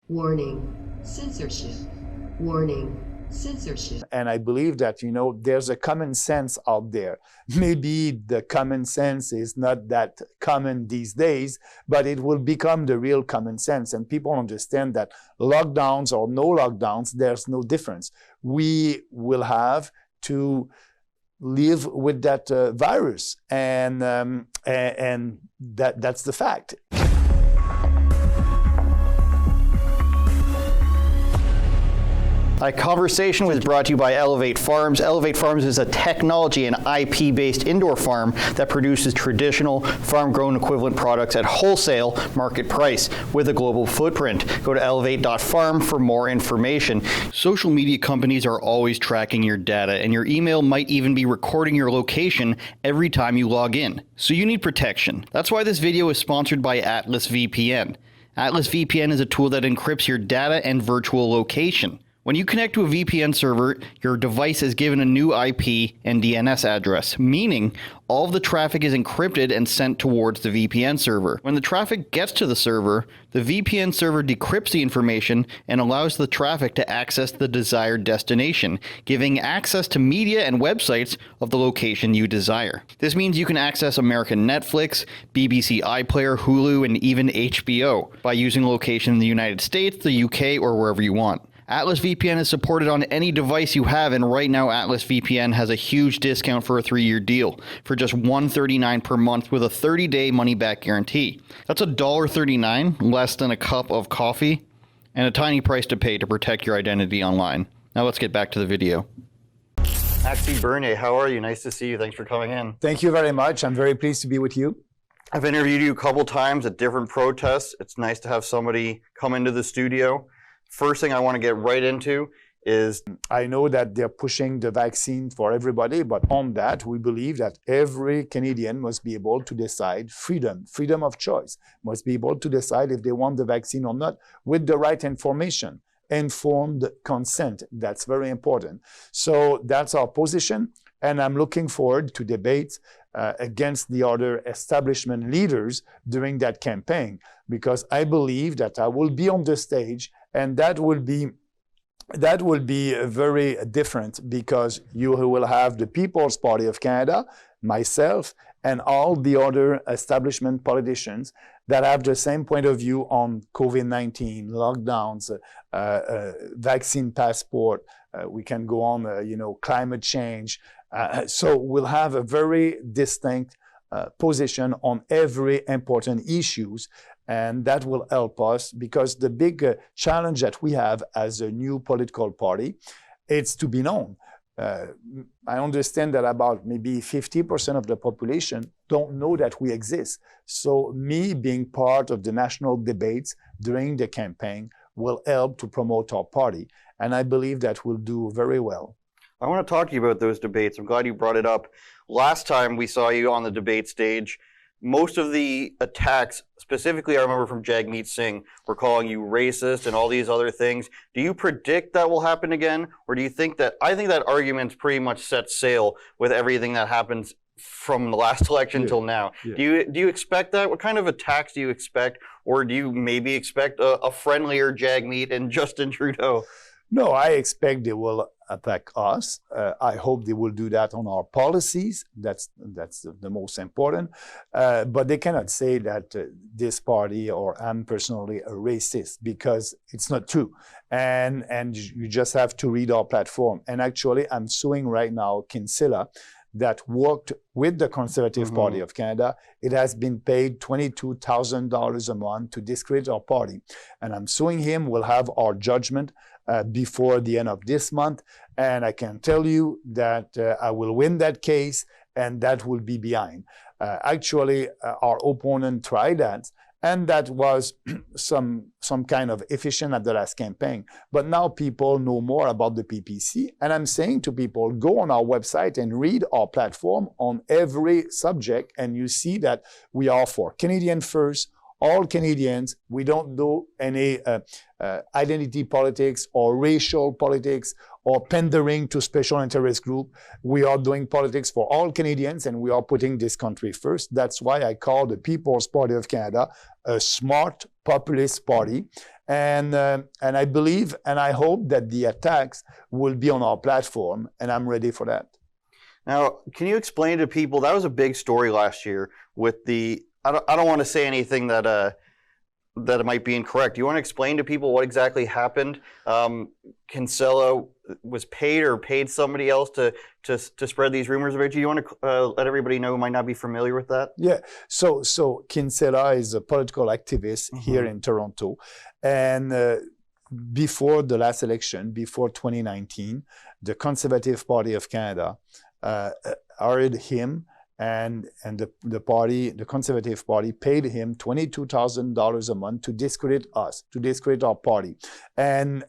Warning, censorship. Warning, censorship. And I believe that, there's a common sense out there. Maybe the common sense is not that common these days, but it will become the real common sense. And people understand that lockdowns or no lockdowns, there's no difference. We will have to live with that virus. And that's the fact. A conversation was brought to you by Elevate Farms. Elevate Farms is a technology and IP-based indoor farm that produces traditional farm-grown equivalent products at wholesale market price with a global footprint. Go to elevate.farm for more information. Social media companies are always tracking your data, and your email might even be recording your location every time you log in. So you need protection. That's why this video is sponsored by Atlas VPN. Atlas VPN is a tool that encrypts your data and virtual location. When you connect to a VPN server, your device is given a new IP and DNS address, meaning all of the traffic is encrypted and sent towards the VPN server. When the traffic gets to the server, the VPN server decrypts the information and allows the traffic to access the desired destination, giving access to media and websites of the location you desire. This means you can access American Netflix, BBC iPlayer, Hulu, and even HBO by using a location in the United States, the UK, or wherever you want. Atlas VPN is supported on any device you have, and right now Atlas VPN has a huge discount for a 3-year deal for just $139 per month with a 30-day money-back guarantee. That's $1.39, less than a cup of coffee, and a tiny price to pay to protect your identity online. Now let's get back to the video. Maxime Bernier, how are you? Nice to see you. Thanks for coming in. Thank you very much. I'm very pleased to be with you. I've interviewed you a couple times at different protests. It's nice to have somebody come into the studio. First thing I want to get right into is, I know that they're pushing the vaccine for everybody, but on that, we believe that every Canadian must be able to decide freedom of choice, must be able to decide if they want the vaccine or not with the right information, informed consent. That's very important. So that's our position. And I'm looking forward to debates against the other establishment leaders during that campaign, because I believe that I will be on the stage, and that will be very different, because you will have the People's Party of Canada, myself, and all the other establishment politicians that have the same point of view on COVID-19, lockdowns, vaccine passport. We can go on, climate change. So we'll have a very distinct position on every important issues. And that will help us, because the big challenge that we have as a new political party, it's to be known. I understand that about maybe 50% of the population don't know that we exist. So me being part of the national debates during the campaign will help to promote our party. And I believe that we'll do very well. I want to talk to you about those debates. I'm glad you brought it up. Last time we saw you on the debate stage, most of the attacks, specifically I remember from Jagmeet Singh, were calling you racist and all these other things. Do you predict that will happen again? Or do you think that, I think that argument's pretty much set sail with everything that happens from the last election till now. Yeah. Do you expect that? What kind of attacks do you expect? Or do you maybe expect a friendlier Jagmeet and Justin Trudeau? No, I expect they will attack us. I hope they will do that on our policies. That's the most important. But they cannot say that this party or I'm personally a racist, because it's not true. And you just have to read our platform. And actually, I'm suing right now Kinsella, that worked with the Conservative Party of Canada. It has been paid $22,000 a month to discredit our party. And I'm suing him. We'll have our judgment before the end of this month. And I can tell you that I will win that case, and that will be behind. Actually, our opponent tried that, and that was some kind of efficient at the last campaign. But now people know more about the PPC, and I'm saying to people, go on our website and read our platform on every subject, and you see that we are for Canadian first, all Canadians. We don't do any identity politics or racial politics or pandering to special interest group. We are doing politics for all Canadians, and we are putting this country first. That's why I call the People's Party of Canada a smart populist party. And I believe and I hope that the attacks will be on our platform, and I'm ready for that. Now, can you explain to people, that was a big story last year with the, I don't want to say anything that it might be incorrect. Do you want to explain to people what exactly happened? Kinsella was paid somebody else to spread these rumors about you. Do you want to let everybody know who might not be familiar with that? Yeah. So Kinsella is a political activist here in Toronto. And before the last election, before 2019, the Conservative Party of Canada hired him, and the party, the Conservative Party, paid him $22,000 a month to discredit us, to discredit our party, and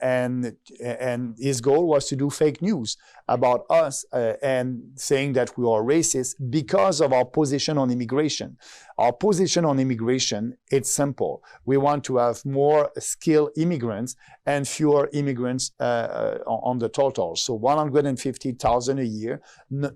his goal was to do fake news about us and saying that we are racist because of our position on immigration. Our position on immigration, it's simple. We want to have more skilled immigrants and fewer immigrants on the total. So 150,000 a year.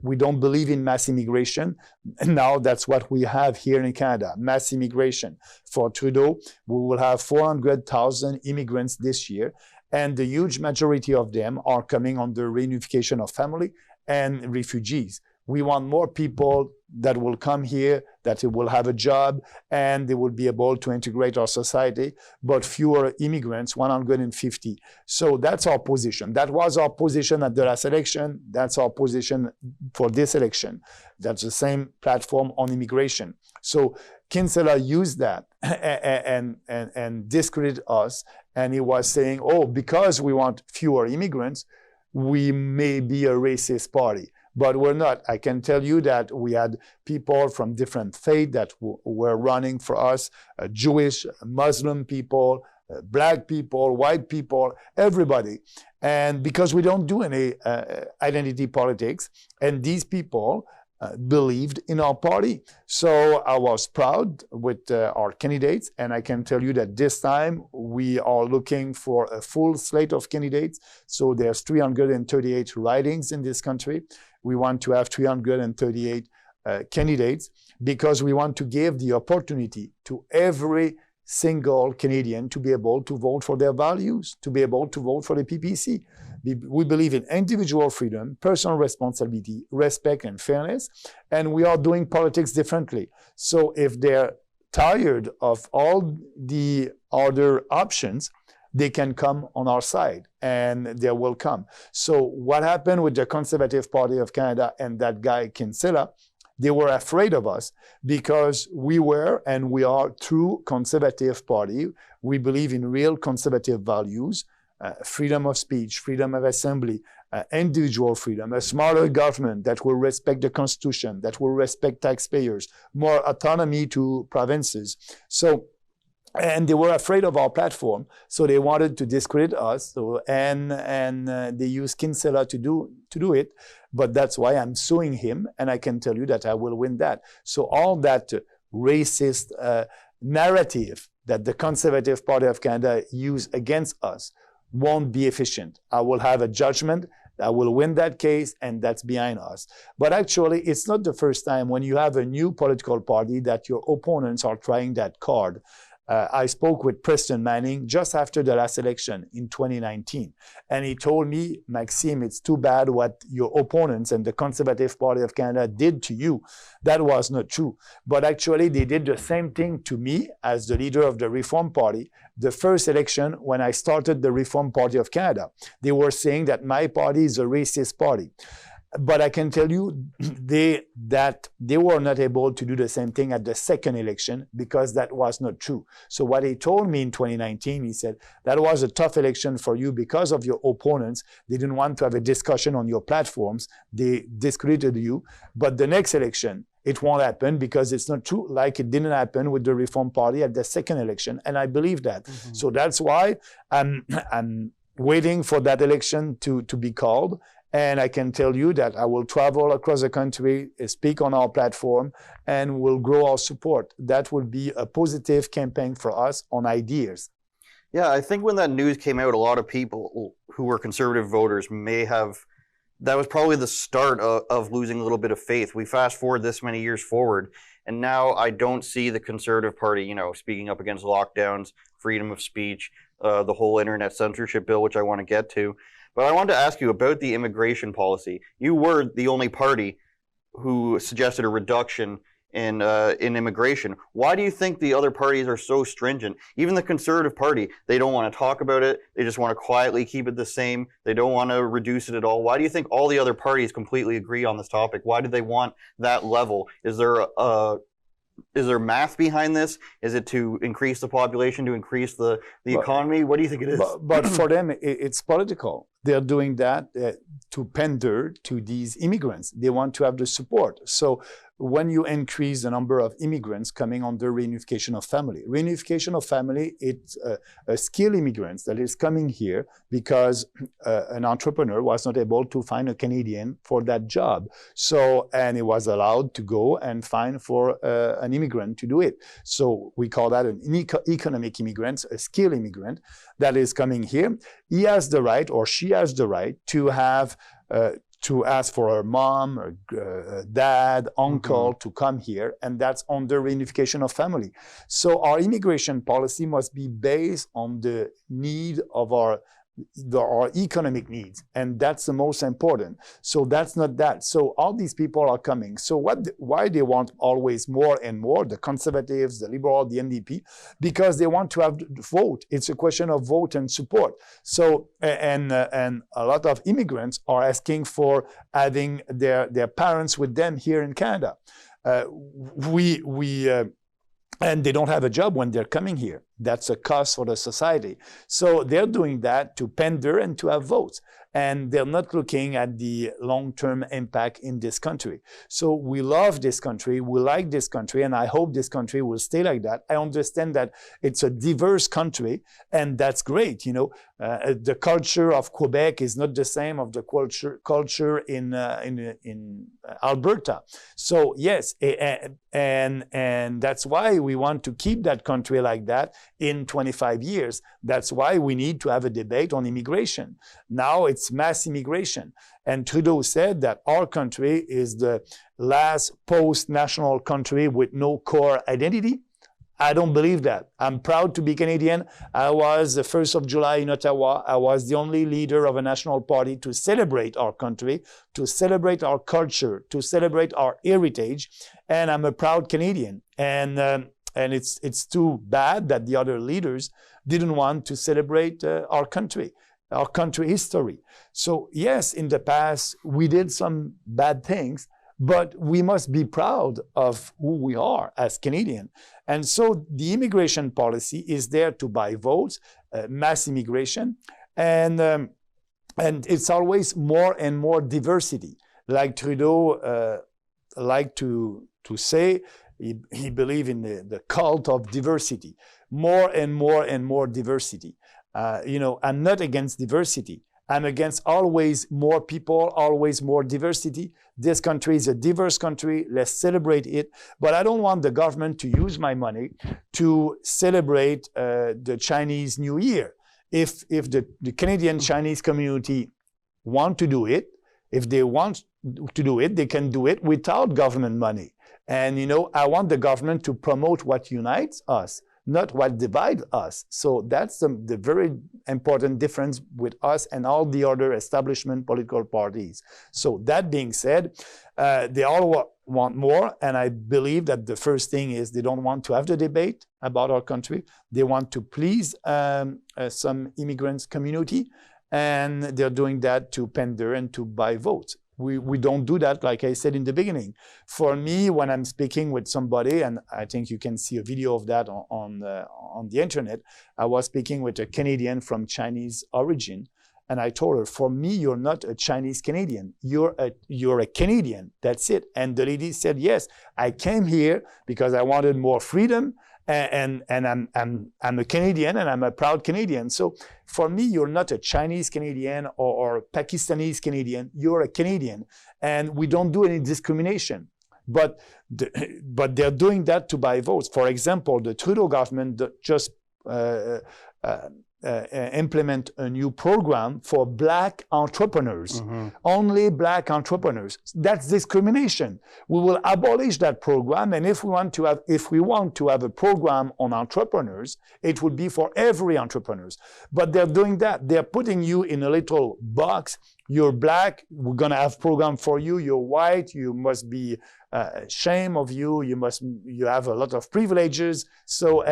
We don't believe in mass immigration. Now that's what we have here in Canada, mass immigration. For Trudeau, we will have 400,000 immigrants this year, and the huge majority of them are coming under reunification of family and refugees. We want more people that will come here, that will have a job, and they will be able to integrate our society, but fewer immigrants, 150. So that's our position. That was our position at the last election. That's our position for this election. That's the same platform on immigration. So Kinsella used that and discredited us, and he was saying, oh, because we want fewer immigrants, we may be a racist party. But we're not. I can tell you that we had people from different faiths that were running for us, Jewish, Muslim people, black people, white people, everybody. And because we don't do any identity politics, and these people believed in our party. So I was proud with our candidates, and I can tell you that this time we are looking for a full slate of candidates. So there's 338 ridings in this country. We want to have 338 candidates because we want to give the opportunity to every single Canadian to be able to vote for their values, to be able to vote for the PPC. We believe in individual freedom, personal responsibility, respect, and fairness, and we are doing politics differently. So if they're tired of all the other options, they can come on our side, and they will come. So what happened with the Conservative Party of Canada and that guy Kinsella, they were afraid of us because we were and we are true conservative party. We believe in real conservative values, freedom of speech, freedom of assembly, individual freedom, a smarter government that will respect the Constitution, that will respect taxpayers, more autonomy to provinces. And they were afraid of our platform, so they wanted to discredit us. So, and they used Kinsella to do it. But that's why I'm suing him, and I can tell you that I will win that. So all that racist narrative that the Conservative Party of Canada use against us won't be efficient. I will have a judgment. I will win that case, and that's behind us. But actually, it's not the first time when you have a new political party that your opponents are trying that card. I spoke with Preston Manning just after the last election in 2019. And he told me, Maxime, it's too bad what your opponents and the Conservative Party of Canada did to you. That was not true. But actually, they did the same thing to me as the leader of the Reform Party. The first election, when I started the Reform Party of Canada, they were saying that my party is a racist party. But I can tell you that they were not able to do the same thing at the second election because that was not true. So what he told me in 2019, he said, that was a tough election for you because of your opponents. They didn't want to have a discussion on your platforms. They discredited you. But the next election, it won't happen because it's not true, like it didn't happen with the Reform Party at the second election. And I believe that. Mm-hmm. So that's why I'm waiting for that election to be called. And I can tell you that I will travel across the country, speak on our platform, and will grow our support. That would be a positive campaign for us on ideas. Yeah, I think when that news came out, a lot of people who were conservative voters that was probably the start of losing a little bit of faith. We fast forward this many years forward, and now I don't see the Conservative Party, speaking up against lockdowns, freedom of speech, the whole internet censorship bill, which I want to get to. But I wanted to ask you about the immigration policy. You were the only party who suggested a reduction in immigration. Why do you think the other parties are so stringent? Even the Conservative Party, they don't want to talk about it. They just want to quietly keep it the same. They don't want to reduce it at all. Why do you think all the other parties completely agree on this topic? Why do they want that level? Is there math behind this? Is it to increase the population, to increase the economy? What do you think it is? But for them, it's political. They're doing that to pander to these immigrants. They want to have the support. So when you increase the number of immigrants coming under reunification of family, it's a skilled immigrants that is coming here because an entrepreneur was not able to find a Canadian for that job. So, and he was allowed to go and find for an immigrant to do it. So we call that an economic immigrant, a skilled immigrant that is coming here. He has the right, or she has the right, to have to ask for her mom, or dad, uncle to come here, and that's under reunification of family. So our immigration policy must be based on the need of our economic needs, and that's the most important. So that's not that. So all these people are coming. So why they want always more and more, the conservatives, the liberal, the NDP, because they want to have the vote. It's a question of vote and support. So and a lot of immigrants are asking for having their parents with them here in Canada. And they don't have a job when they're coming here. That's a cost for the society. So they're doing that to pander and to have votes. And they're not looking at the long-term impact in this country. So we love this country, we like this country, and I hope this country will stay like that. I understand that it's a diverse country, and that's great. The culture of Quebec is not the same of the culture in Alberta. So yes, and that's why we want to keep that country like that in 25 years. That's why we need to have a debate on immigration. Now it's mass immigration. And Trudeau said that our country is the last post-national country with no core identity. I don't believe that. I'm proud to be Canadian. I was the 1st of July in Ottawa. I was the only leader of a national party to celebrate our country, to celebrate our culture, to celebrate our heritage. And I'm a proud Canadian. And it's too bad that the other leaders didn't want to celebrate our country history. So yes, in the past, we did some bad things, but we must be proud of who we are as Canadian. And so the immigration policy is there to buy votes, mass immigration, and it's always more and more diversity. Like Trudeau liked to say, he believed in the cult of diversity, more and more and more diversity. I'm not against diversity. I'm against always more people, always more diversity. This country is a diverse country. Let's celebrate it. But I don't want the government to use my money to celebrate the Chinese New Year. If the Canadian Chinese community want to do it, if they want to do it, they can do it without government money. And, I want the government to promote what unites us, not what divides us. So that's the very important difference with us and all the other establishment political parties. So that being said, they all want more, and I believe that the first thing is they don't want to have the debate about our country. They want to please some immigrants community, and they're doing that to pander and to buy votes. We don't do that, like I said in the beginning. For me, when I'm speaking with somebody, and I think you can see a video of that on the internet, I was speaking with a Canadian from Chinese origin, and I told her, for me, you're not a Chinese Canadian. You're a Canadian. That's it. And the lady said, yes, I came here because I wanted more freedom. and I'm a Canadian, and I'm a proud Canadian. So for me, you're not a Chinese Canadian or Pakistanis Canadian. You're a Canadian, and we don't do any discrimination. But they're doing that to buy votes. For example, the Trudeau government just implement a new program for black entrepreneurs, only black entrepreneurs. That's discrimination. We will abolish that program, and if we want to have a program on entrepreneurs, it would be for every entrepreneurs. But they're doing that. They're putting you in a little box. You're black, we're gonna have program for you. You're white, you must be shame of you. You have a lot of privileges. So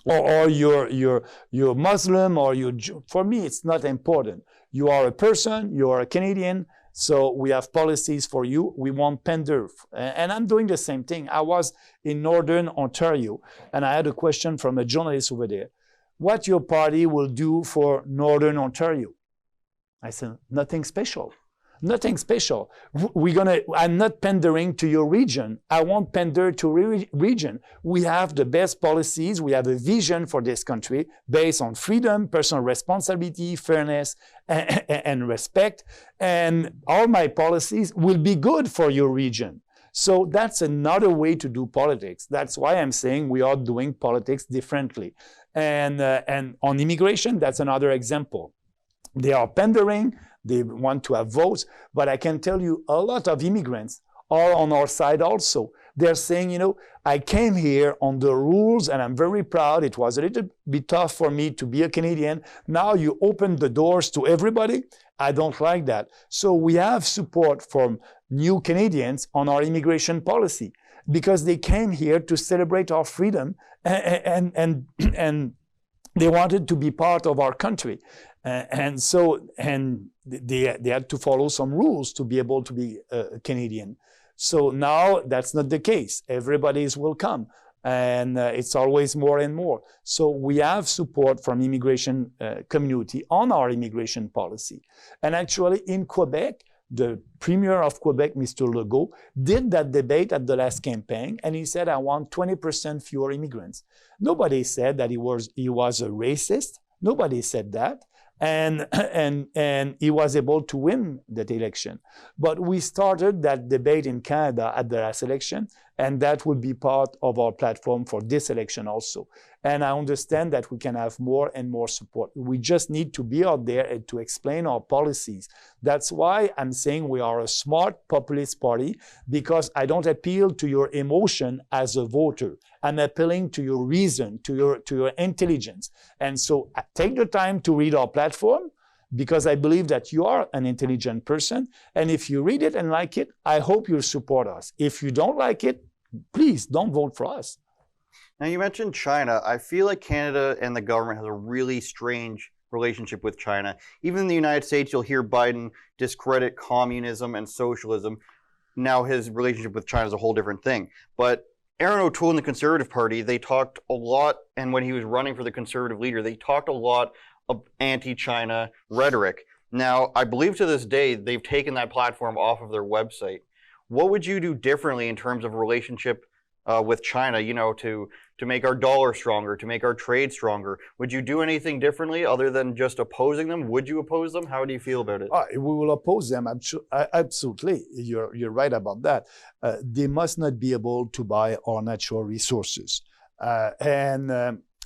or you're Muslim, or you're Jew. For me, it's not important. You are a person, you are a Canadian, so we have policies for you. We won't pander. And I'm doing the same thing. I was in Northern Ontario, and I had a question from a journalist over there. What your party will do for Northern Ontario? I said, nothing special. Nothing special. I'm not pandering to your region. I won't pander to region. We have the best policies. We have a vision for this country based on freedom, personal responsibility, fairness, and respect. And all my policies will be good for your region. So that's another way to do politics. That's why I'm saying we are doing politics differently. And on immigration, that's another example. They are pandering. They want to have votes, but I can tell you a lot of immigrants are on our side also. They're saying, I came here on the rules and I'm very proud. It was a little bit tough for me to be a Canadian. Now you open the doors to everybody. I don't like that. So we have support from new Canadians on our immigration policy because they came here to celebrate our freedom and they wanted to be part of our country. And they had to follow some rules to be able to be a Canadian. So now that's not the case. Everybody is welcome. And it's always more and more. So we have support from immigration community on our immigration policy. And actually in Quebec, the Premier of Quebec, Mr. Legault, did that debate at the last campaign, and he said, I want 20% fewer immigrants. Nobody said that he was a racist. Nobody said that. And he was able to win that election. But we started that debate in Canada at the last election, and that will be part of our platform for this election also. And I understand that we can have more and more support. We just need to be out there and to explain our policies. That's why I'm saying we are a smart populist party, because I don't appeal to your emotion as a voter. I'm appealing to your reason, to your intelligence. And so take the time to read our platform, because I believe that you are an intelligent person. And if you read it and like it, I hope you'll support us. If you don't like it, please don't vote for us. Now, you mentioned China. I feel like Canada and the government has a really strange relationship with China. Even in the United States, you'll hear Biden discredit communism and socialism. Now his relationship with China is a whole different thing. But Aaron O'Toole and the Conservative Party, they talked a lot, and when he was running for the Conservative leader, they talked a lot of anti-China rhetoric. Now, I believe to this day, they've taken that platform off of their website. What would you do differently in terms of relationship with China, to make our dollar stronger, to make our trade stronger? Would you do anything differently other than just opposing them? Would you oppose them? How do you feel about it? We will oppose them. Absolutely. You're right about that. They must not be able to buy our natural resources. And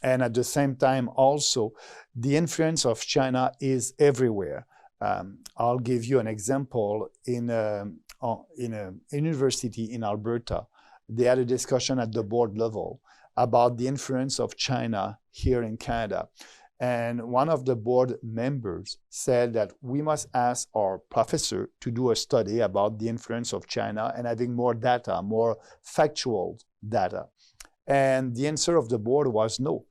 at the same time, also, the influence of China is everywhere. I'll give you an example. In a university in Alberta, they had a discussion at the board level about the influence of China here in Canada. And one of the board members said that we must ask our professor to do a study about the influence of China and having more data, more factual data. And the answer of the board was no.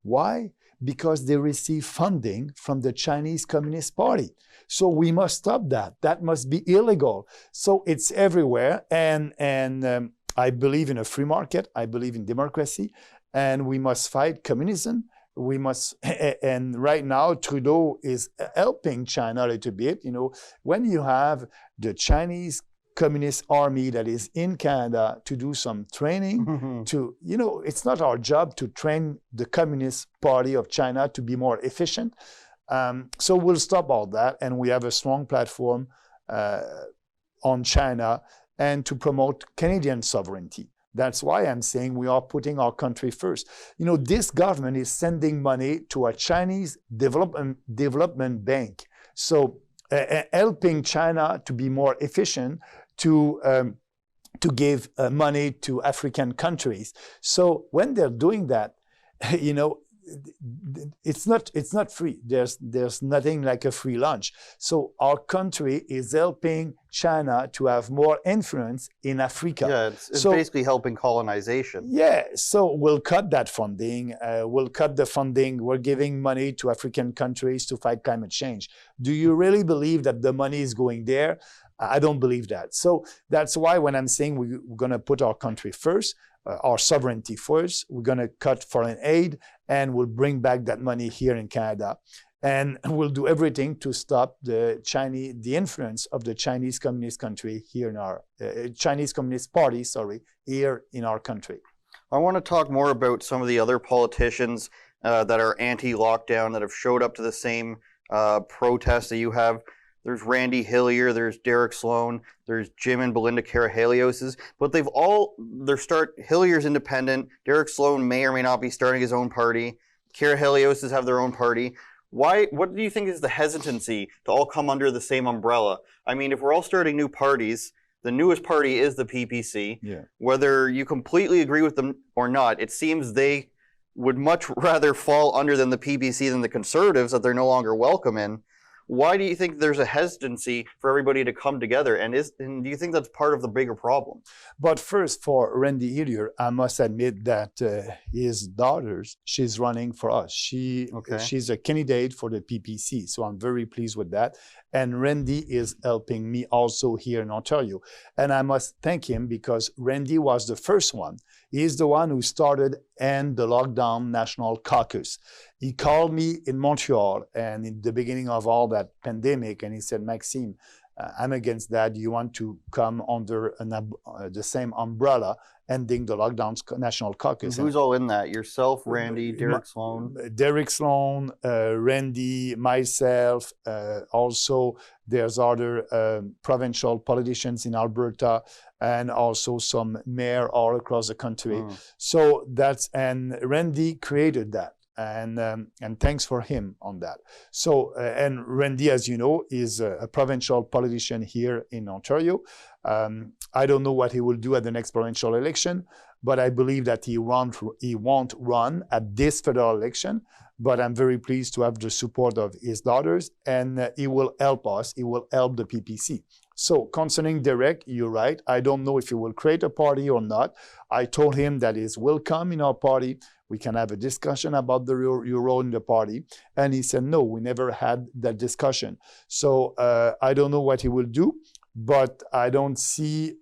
Why? Because they receive funding from the Chinese Communist Party. So we must stop that. That must be illegal. So it's everywhere. And I believe in a free market. I believe in democracy. And we must fight communism. We must, and right now Trudeau is helping China a little bit. When you have the Chinese communist army that is in Canada to do some training to, it's not our job to train the Communist Party of China to be more efficient. So we'll stop all that, and we have a strong platform on China and to promote Canadian sovereignty. That's why I'm saying we are putting our country first. This government is sending money to a Chinese development bank. So helping China to be more efficient, to give money to African countries. So when they're doing that, it's not free. There's nothing like a free lunch. So our country is helping China to have more influence in Africa. Yeah, it's basically helping colonization. Yeah, so we'll cut that funding. We'll cut the funding. We're giving money to African countries to fight climate change. Do you really believe that the money is going there? I don't believe that. So that's why when I'm saying we're going to put our country first, our sovereignty first, we're going to cut foreign aid, and we'll bring back that money here in Canada. And we'll do everything to stop the influence of the Chinese Communist country here in our, Chinese Communist Party, here in our country. I want to talk more about some of the other politicians that are anti-lockdown that have showed up to the same protests that you have. There's Randy Hillier, there's Derek Sloan, there's Jim and Belinda Karahalios, but Hillier's independent, Derek Sloan may or may not be starting his own party, Karahalios have their own party. What do you think is the hesitancy to all come under the same umbrella? I mean, if we're all starting new parties, the newest party is the PPC. Yeah. Whether you completely agree with them or not, it seems they would much rather fall under than the PPC than the Conservatives that they're no longer welcome in. Why do you think there's a hesitancy for everybody to come together? And do you think that's part of the bigger problem? But first, for Randy Hillier, I must admit that his daughter, she's running for us. She's a candidate for the PPC, so I'm very pleased with that. And Randy is helping me also here in Ontario. And I must thank him because Randy was the first one. He's the one who started AntiLockdown National Caucus. He called me in Montreal and in the beginning of all that pandemic, and he said, Maxime, I'm against that. You want to come under the same umbrella, ending the Lockdown National Caucus. Who's all in that? Yourself, Randy, Derek Sloan? Derek Sloan, Randy, myself. Also, there's other provincial politicians in Alberta and also some mayor all across the country. So and Randy created that. And thanks for him on that. So, and Randy, as you know, is a provincial politician here in Ontario. I don't know what he will do at the next provincial election, but I believe that he won't run at this federal election. But I'm very pleased to have the support of his daughters, and he will help us. He will help the PPC. So concerning Derek, you're right. I don't know if he will create a party or not. I told him that he's welcome in our party. We can have a discussion about your role in the party. And he said, no, we never had that discussion. So I don't know what he will do, but I don't see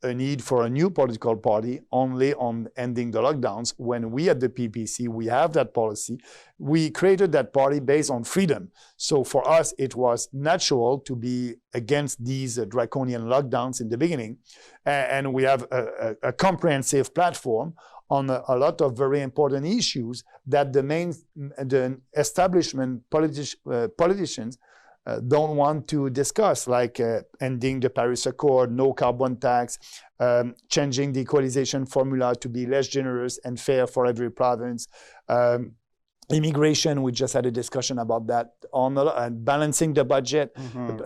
a need for a new political party only on ending the lockdowns when we at the PPC, we have that policy. We created that party based on freedom. So for us, it was natural to be against these draconian lockdowns in the beginning. And we have a comprehensive platform on a lot of very important issues that the establishment politicians don't want to discuss, like ending the Paris Accord, no carbon tax, changing the equalization formula to be less generous and fair for every province. Immigration, we just had a discussion about that, and balancing the budget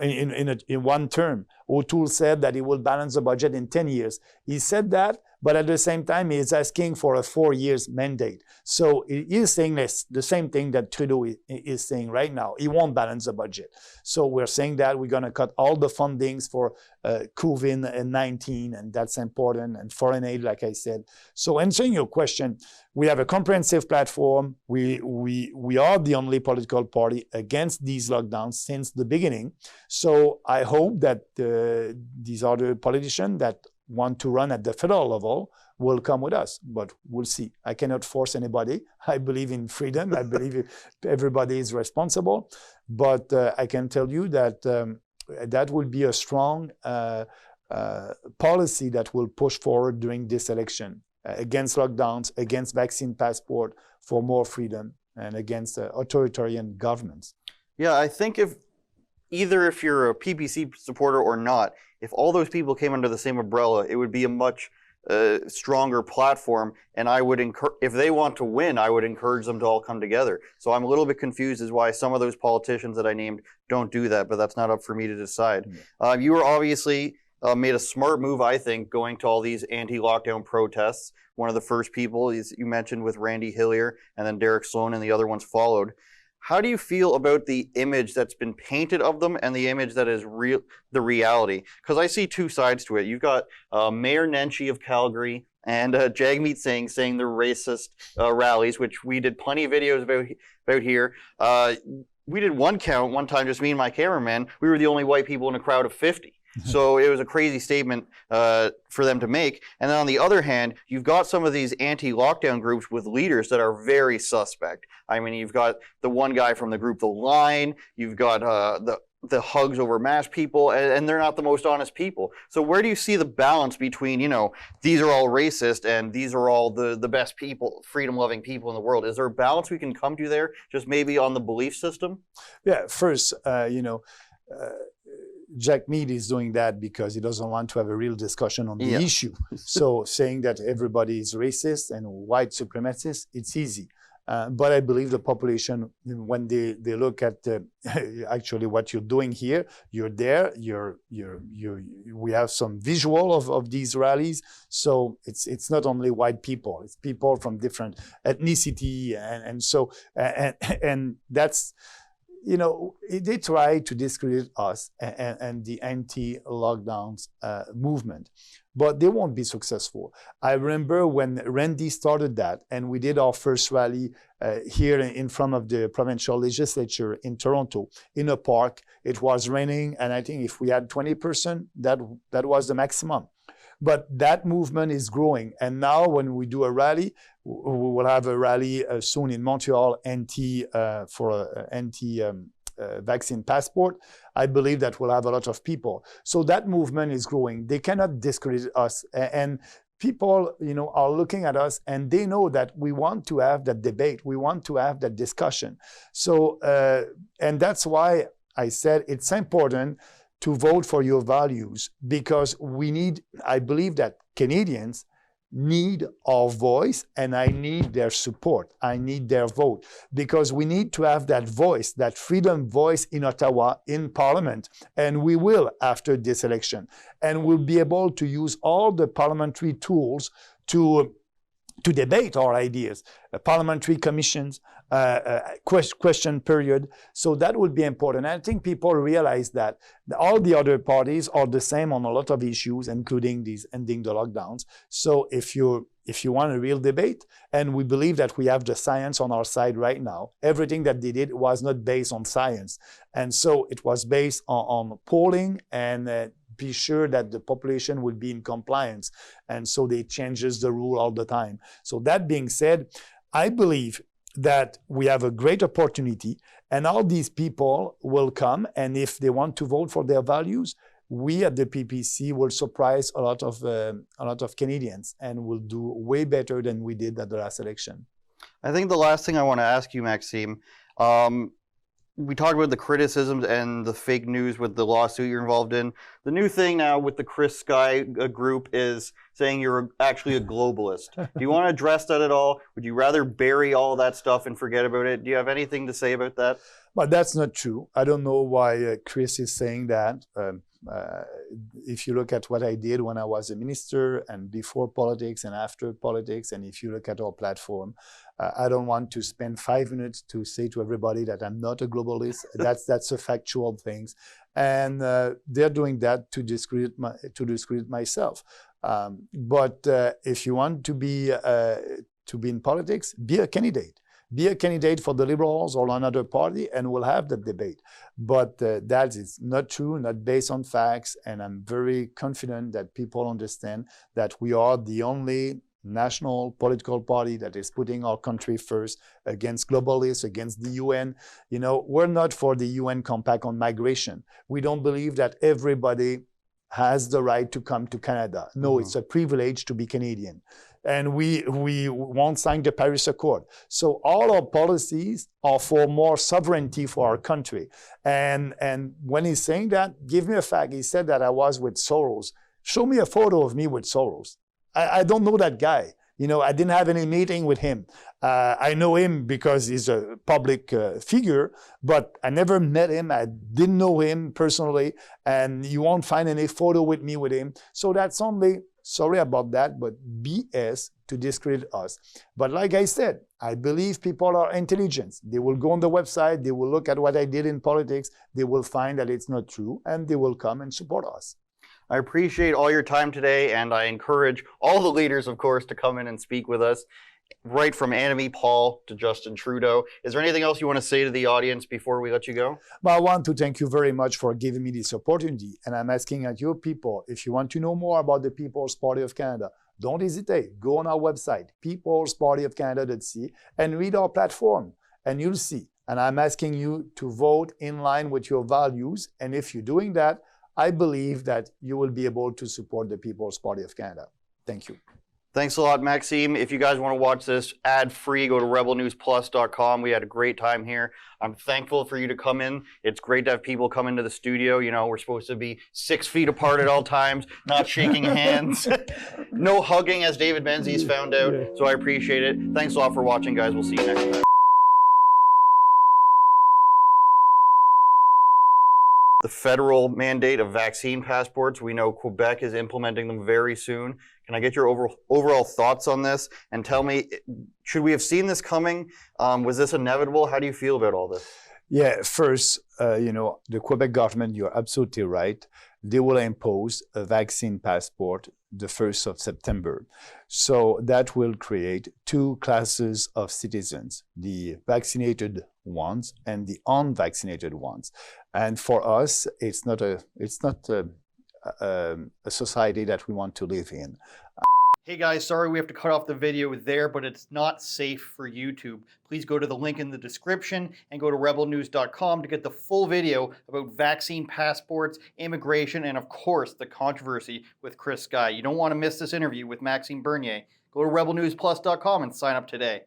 in one term. O'Toole said that he will balance the budget in 10 years. He said that, but at the same time, he's asking for a 4 years mandate. So he is saying the same thing that Trudeau is saying right now. He won't balance the budget. So we're saying that we're going to cut all the fundings for COVID-19, and that's important, and foreign aid, like I said. So answering your question, we have a comprehensive platform. We are the only political party against these lockdowns since the beginning. So I hope that these other politicians that want to run at the federal level will come with us, but we'll see. I cannot force anybody. I believe in freedom. I believe everybody is responsible, but I can tell you that that will be a strong policy that will push forward during this election against lockdowns, against vaccine passport for more freedom, and against authoritarian governments. Yeah, I think if you're a PPC supporter or not, if all those people came under the same umbrella, it would be a much stronger platform, and I would if they want to win, I would encourage them to all come together. So I'm a little bit confused as why some of those politicians that I named don't do that, but that's not up for me to decide. You were obviously made a smart move, I think, going to all these anti-lockdown protests. One of the first people is you mentioned with Randy Hillier, and then Derek Sloan, and the other ones followed. How do you feel about the image that's been painted of them and the image that is the reality? Because I see two sides to it. You've got Mayor Nenshi of Calgary and Jagmeet Singh saying they're racist rallies, which we did plenty of videos about here. We did one count one time, just me and my cameraman. We were the only white people in a crowd of 50. So it was a crazy statement for them to make. And then on the other hand, you've got some of these anti-lockdown groups with leaders that are very suspect. I mean, you've got the one guy from the group The Line, you've got the Hugs Over Mask people, and they're not the most honest people. So where do you see the balance between, these are all racist and these are all the best people, freedom-loving people in the world? Is there a balance we can come to there, just maybe on the belief system? Yeah, first, Jagmeet is doing that because he doesn't want to have a real discussion on the issue. So saying that everybody is racist and white supremacist, it's easy. But I believe the population, when they look at actually what you're doing here, you're there, we have some visual of these rallies. So it's not only white people, it's people from different ethnicity, and that's, they try to discredit us and the anti-lockdowns movement, but they won't be successful. I remember when Randy started that, and we did our first rally here in front of the provincial legislature in Toronto, in a park. It was raining, and I think if we had 20%, that was the maximum. But that movement is growing. And now when we do a rally, we will have a rally soon in Montreal for anti-vaccine passport. I believe that we'll have a lot of people. So that movement is growing. They cannot discredit us. And people, are looking at us, and they know that we want to have that debate. We want to have that discussion. So, and that's why I said it's important to vote for your values, because I believe that Canadians need our voice, and I need their support. I need their vote, because we need to have that voice, that freedom voice in Ottawa, in Parliament, and we will after this election. And we'll be able to use all the parliamentary tools to debate our ideas, parliamentary commissions, question period. So that would be important. And I think people realize that all the other parties are the same on a lot of issues, including these ending the lockdowns. So if you want a real debate, and we believe that we have the science on our side right now, everything that they did was not based on science. And so it was based on polling and be sure that the population will be in compliance. And so they changes the rule all the time. So that being said, I believe that we have a great opportunity, and all these people will come, and if they want to vote for their values, we at the PPC will surprise a lot of Canadians, and will do way better than we did at the last election. I think the last thing I want to ask you, Maxime, we talked about the criticisms and the fake news with the lawsuit you're involved in. The new thing now with the Chris Sky group is saying you're actually a globalist. Do you want to address that at all? Would you rather bury all that stuff and forget about it? Do you have anything to say about that? But that's not true. I don't know why Chris is saying that. If you look at what I did when I was a minister, and before politics and after politics, and if you look at our platform, I don't want to spend 5 minutes to say to everybody that I'm not a globalist. That's a factual thing, and they're doing that to discredit myself. But if you want to be in politics, be a candidate. Be a candidate for the Liberals or another party, and we'll have the debate. But that is not true, not based on facts, and I'm very confident that people understand that we are the only national political party that is putting our country first, against globalists, against the UN. We're not for the UN compact on migration. We don't believe that everybody has the right to come to Canada. No, it's a privilege to be Canadian. And we won't sign the Paris Accord. So all our policies are for more sovereignty for our country. And when he's saying that, give me a fact. He said that I was with Soros. Show me a photo of me with Soros. I don't know that guy. You know, I didn't have any meeting with him. I know him because he's a public figure, but I never met him. I didn't know him personally, and you won't find any photo with me with him. So that's only, sorry about that, but BS to discredit us. But like I said, I believe people are intelligent. They will go on the website, they will look at what I did in politics, they will find that it's not true, and they will come and support us. I appreciate all your time today, and I encourage all the leaders, of course, to come in and speak with us, right from Annamie Paul to Justin Trudeau. Is there anything else you want to say to the audience before we let you go? Well, I want to thank you very much for giving me this opportunity, and I'm asking at your people, if you want to know more about the People's Party of Canada, don't hesitate. Go on our website, peoplespartyofcanada.ca, and read our platform, and you'll see. And I'm asking you to vote in line with your values, and if you're doing that, I believe that you will be able to support the People's Party of Canada. Thank you. Thanks a lot, Maxime. If you guys want to watch this ad-free, go to rebelnewsplus.com. We had a great time here. I'm thankful for you to come in. It's great to have people come into the studio. You know, we're supposed to be 6 feet apart at all times, not shaking hands. No hugging, as David Menzies found out. So I appreciate it. Thanks a lot for watching, guys. We'll see you next time. The federal mandate of vaccine passports, we know Quebec is implementing them very soon. Can I get your overall thoughts on this? And tell me, should we have seen this coming? Was this inevitable? How do you feel about all this? Yeah, first, you know, the Quebec government, you're absolutely right. They will impose a vaccine passport the 1st of September. So that will create two classes of citizens, the vaccinated ones and the unvaccinated ones. And for us, it's not a society that we want to live in. Hey guys, sorry we have to cut off the video there, but it's not safe for YouTube. Please go to the link in the description and go to rebelnews.com to get the full video about vaccine passports, immigration, and of course, the controversy with Chris Sky. You don't want to miss this interview with Maxime Bernier. Go to rebelnewsplus.com and sign up today.